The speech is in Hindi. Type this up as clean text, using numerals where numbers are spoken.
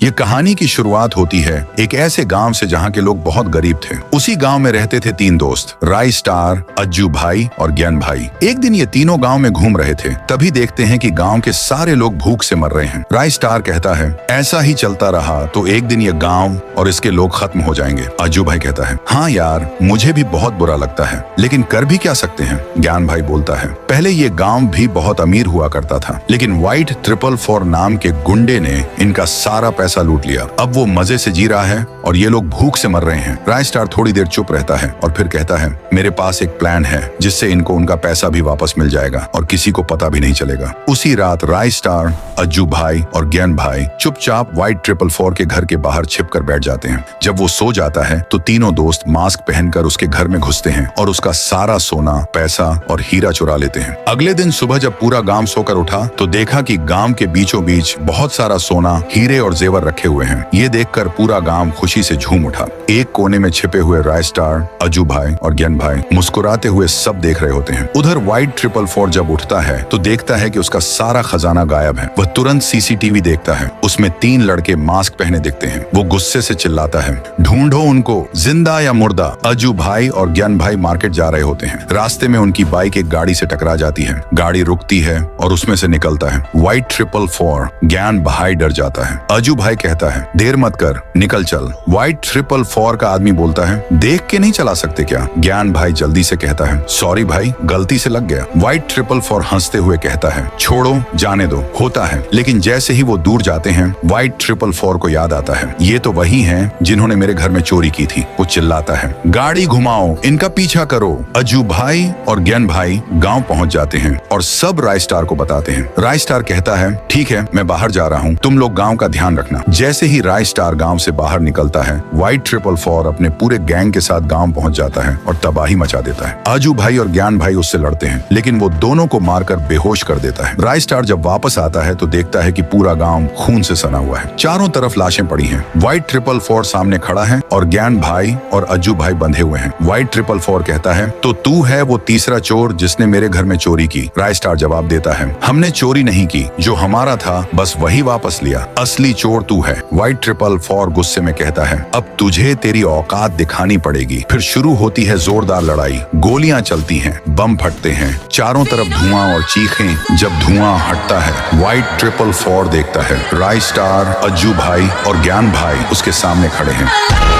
ये कहानी की शुरुआत होती है एक ऐसे गांव से जहां के लोग बहुत गरीब थे। उसी गांव में रहते थे 3 दोस्त, राय स्टार, अज्जू भाई और ज्ञान भाई। एक दिन ये तीनों गांव में घूम रहे थे, तभी देखते हैं कि गांव के सारे लोग भूख से मर रहे हैं। राय स्टार कहता है, ऐसा ही चलता रहा तो एक दिन ये गांव और इसके लोग खत्म हो जाएंगे। अज्जू भाई कहता है, हाँ यार, मुझे भी बहुत बुरा लगता है, लेकिन कर भी क्या सकते हैं। ज्ञान भाई बोलता है, पहले ये गांव भी बहुत अमीर हुआ करता था, लेकिन व्हाइट 444 नाम के गुंडे ने इनका सारा पैसा लूट लिया। अब वो मजे से जी रहा है और ये लोग भूख से मर रहे हैं। राय स्टार थोड़ी देर चुप रहता है और फिर कहता है, मेरे पास एक प्लान है जिससे इनको उनका पैसा भी वापस मिल जाएगा और किसी को पता भी नहीं चलेगा। उसी रात राय स्टार, अज्जू भाई और ज्ञान भाई चुपचाप व्हाइट 444 के घर के बाहर छिपकर बैठ जाते हैं। जब वो सो जाता है तो तीनों दोस्त मास्क पहनकर उसके घर में घुसते हैं और उसका सारा सोना, पैसा और हीरा चुरा लेते हैं। अगले दिन सुबह जब पूरा गांव सोकर उठा तो देखा कि गांव के बीचों बीच बहुत सारा सोना, हीरे और जेवर रखे हुए हैं। ये देखकर पूरा गांव खुशी से झूम उठा। एक कोने में छिपे हुए राय स्टार, अज्जू भाई और ज्ञान भाई मुस्कुराते हुए सब देख रहे होते हैं। उधर व्हाइट 444 जब उठता है तो देखता है कि उसका सारा खजाना गायब है। वह तुरंत सीसीटीवी देखता है, उसमें 3 लड़के मास्क पहने दिखते हैं। वो गुस्से से चिल्लाता है, ढूंढो उनको, जिंदा या मुर्दा। अज्जू भाई और ज्ञान भाई मार्केट जा रहे होते हैं। रास्ते में उनकी बाइक एक गाड़ी से टकरा जाती है। गाड़ी रुकती है और उसमें से निकलता है व्हाइट 444। ज्ञान भाई डर जाता है। अज्जू भाई कहता है, देर मत कर, निकल चल। व्हाइट 444 का आदमी बोलता है, देख के नहीं चला सकते क्या। ज्ञान भाई जल्दी से कहता है, सॉरी भाई, गलती से लग गया। व्हाइट 444 हंसते हुए कहता है, छोड़ो, जाने दो, होता है। लेकिन जैसे ही वो दूर जाते हैं व्हाइट 444 को याद आता है, ये तो वही हैं जिन्होंने मेरे घर में चोरी की थी। वो चिल्लाता है, गाड़ी घुमाओ, इनका पीछा करो। अज्जू भाई और ज्ञान भाई गांव पहुंच जाते हैं और सब राय स्टार को बताते हैं। राय स्टार कहता है, ठीक है, मैं बाहर जा रहा हूँ, तुम लोग गांव का ध्यान रखना। जैसे ही राय स्टार गांव से बाहर निकलता है व्हाइट 444 अपने पूरे गैंग के साथ गांव पहुंच जाता है और तबाही मचा देता है। अज्जू भाई और ज्ञान भाई उससे लड़ते हैं, लेकिन वो दोनों को मारकर बेहोश कर देता है। राय स्टार जब वापस आता है तो देखता है कि पूरा गांव खून से सना हुआ है। चारों तरफ लाशें पड़ी हैं। व्हाइट 444 सामने खड़ा है और ज्ञान भाई और अज्जू भाई बंधे हुए हैं। व्हाइट 444 कहता है, तो तू है वो तीसरा चोर जिसने मेरे घर में चोरी की। राय स्टार जवाब देता है, हमने चोरी नहीं की, जो हमारा था बस वही वापस लिया, असली चोर तू है। व्हाइट 444 गुस्से में कहता है, अब तुझे तेरी औकात दिखानी पड़ेगी। फिर शुरू होती है जोरदार लड़ाई। गोलियां चलती हैं, बम फटते हैं, चारों तरफ धुआं और चीखें। जब धुआं हटता है व्हाइट 444 देखता है राय स्टार, अज्जू भाई और ज्ञान भाई उसके सामने खड़े हैं।